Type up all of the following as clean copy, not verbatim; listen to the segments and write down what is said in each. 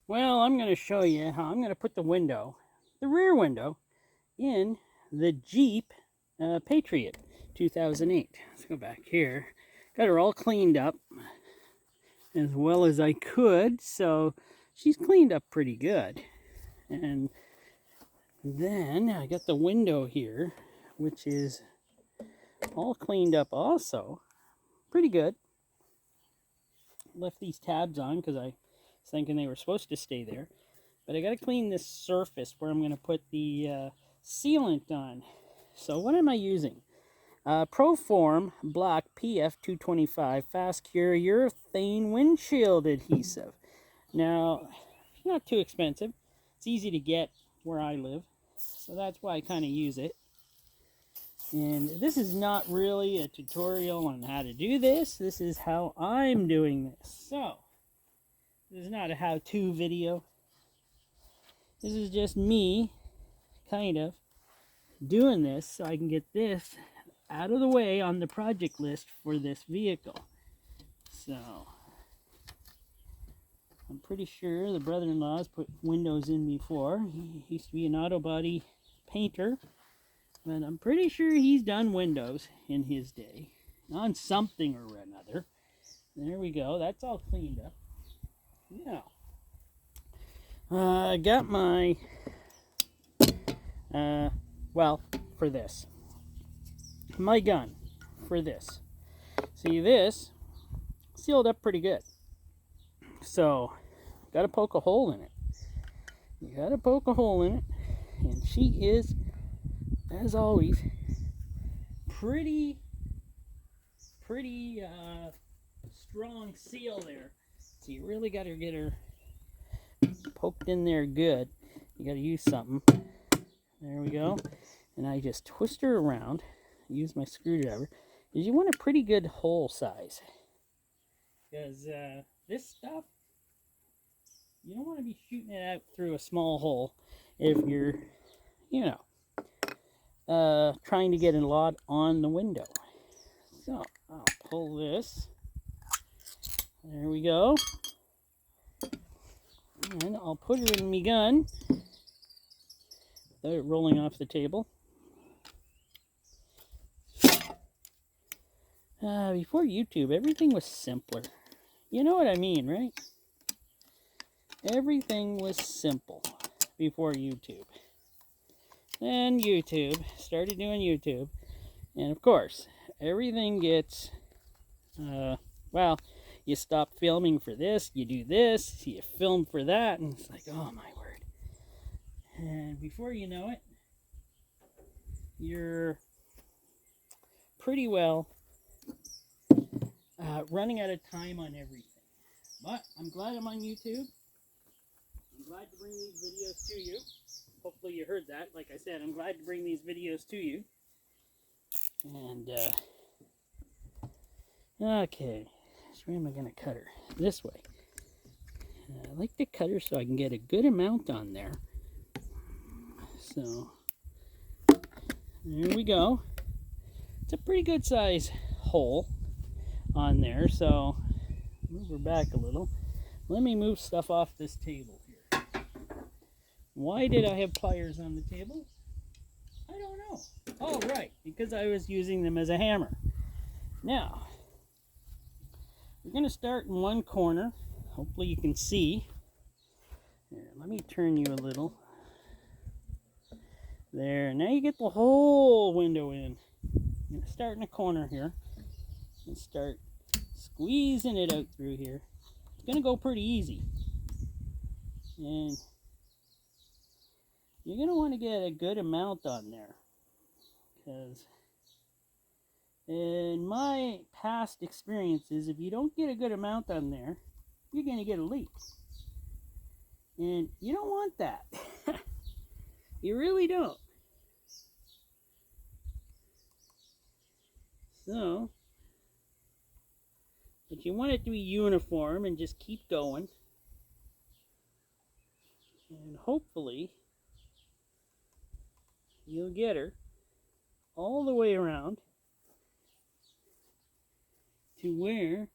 Well, I'm going to show you how I'm going to put the window, the rear window, in the Jeep Patriot 2008. Let's go back here. Got her all cleaned up as well as I could, so she's cleaned up pretty good. And then I got the window here, which is all cleaned up also. Pretty good. Left these tabs on because I was thinking they were supposed to stay there. But I got to clean this surface where I'm going to put the sealant on. So what am I using? Proform Black PF225 Fast Cure Urethane Windshield Adhesive. Now, it's not too expensive. It's easy to get where I live. So that's why I kind of use it. And this is not really a tutorial on how to do this. This is how I'm doing this. So, this is not a how-to video. This is just me, kind of, doing this so I can get this out of the way on the project list for this vehicle. So, I'm pretty sure the brother-in-law's put windows in before. He used to be an auto body painter. But I'm pretty sure he's done windows in his day. On something or another. There we go. That's all cleaned up. Now, I got my, well, for this. My gun for this. See, this sealed up pretty good. So, got to poke a hole in it. You got to poke a hole in it. And she is, as always, pretty strong seal there. So you really got to get her poked in there good. You got to use something. There we go. And I just twist her around. Use my screwdriver. Because you want a pretty good hole size. Because this stuff, you don't want to be shooting it out through a small hole if you're, you know, trying to get a lot on the window. So I'll pull this. There we go. And I'll put her in my gun without it rolling off the table. Before YouTube, everything was simpler. You know what I mean, right? Everything was simple before YouTube. Then YouTube, started doing YouTube, and of course, everything gets, well, you stop filming for this, you do this, you film for that, and it's like, oh my word. And before you know it, you're pretty well running out of time on everything. But I'm glad I'm on YouTube. I'm glad to bring these videos to you. Hopefully you heard that. Like I said, I'm glad to bring these videos to you. And, okay. So where am I going to cut her? This way. I like to cut her so I can get a good amount on there. So, there we go. It's a pretty good size hole on there. So, move her back a little. Let me move stuff off this table here. Why did I have pliers on the table? I don't know. Oh, right, because I was using them as a hammer. Now, we're going to start in one corner. Hopefully you can see. Here, let me turn you a little. There, now you get the whole window in. I'm going to start in a corner here and start squeezing it out through here. It's going to go pretty easy. And you're going to want to get a good amount on there. Because in my past experiences, if you don't get a good amount on there, you're going to get a leak. And you don't want that. You really don't. So, but you want it to be uniform and just keep going. And hopefully, you'll get her all the way around to where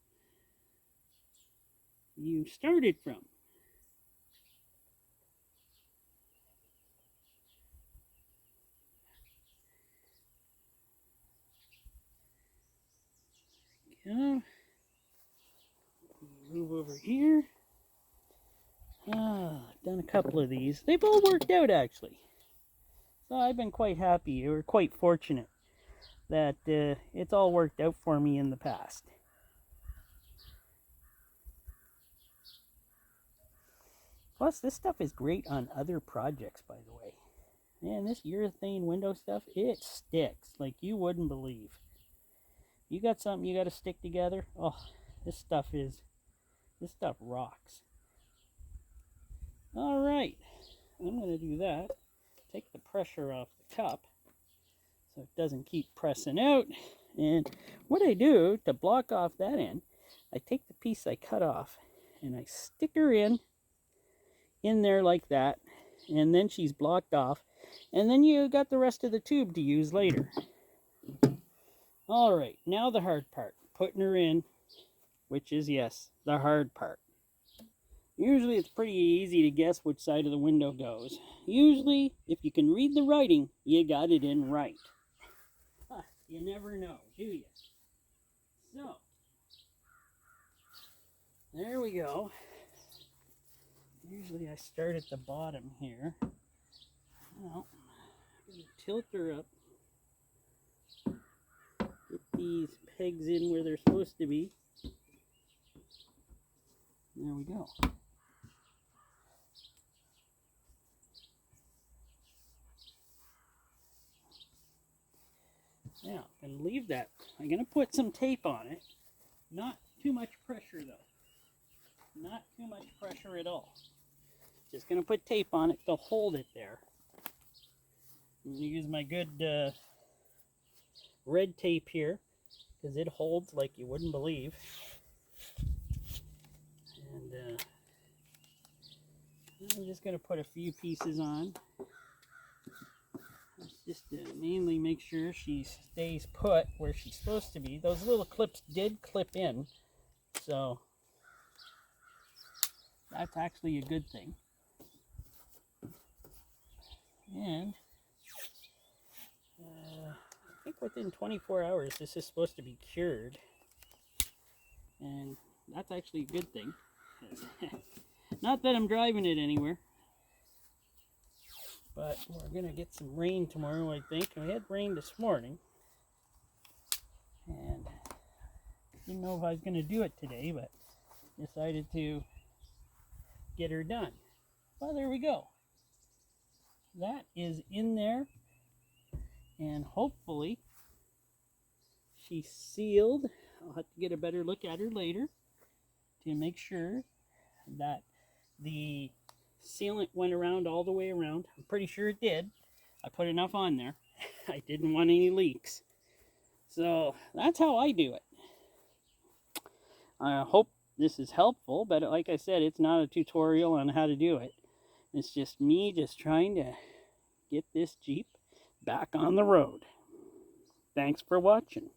you started from. go. Move over here. I've done a couple of these. They've all worked out, actually. So I've been quite happy, or quite fortunate, that it's all worked out for me in the past. Plus, this stuff is great on other projects, by the way. Man, this urethane window stuff, it sticks like you wouldn't believe. You got something you got to stick together? Oh, this stuff rocks. All right, I'm going to do that. Take the pressure off the cup so it doesn't keep pressing out. And what I do to block off that end, I take the piece I cut off and I stick her in there like that, and then she's blocked off, and then you got the rest of the tube to use later. All right, now the hard part, putting her in, which is, yes, the hard part. Usually it's pretty easy to guess which side of the window goes. Usually, if you can read the writing, you got it in right. You never know, do you? So, there we go. Usually I start at the bottom here. Well, I'm going to tilt her up. Get these pegs in where they're supposed to be. There we go. Now, I'm going to leave that. I'm going to put some tape on it. Not too much pressure, though. Not too much pressure at all. Just going to put tape on it to hold it there. I'm going to use my good red tape here, because it holds like you wouldn't believe. And I'm just going to put a few pieces on. Just to mainly make sure she stays put where she's supposed to be. Those little clips did clip in, so that's actually a good thing. And I think within 24 hours this is supposed to be cured, and that's actually a good thing. Not that I'm driving it anywhere, but we're going to get some rain tomorrow, I think. We had rain this morning, and didn't know if I was going to do it today, but decided to get her done. Well, there we go. That is in there, and hopefully she's sealed. I'll have to get a better look at her later to make sure that the sealant went around all the way around. I'm pretty sure it did. I put enough on there. I didn't want any leaks. So that's how I do it. I hope this is helpful, but like I said, it's not a tutorial on how to do it. It's just me just trying to get this Jeep back on the road. Thanks for watching.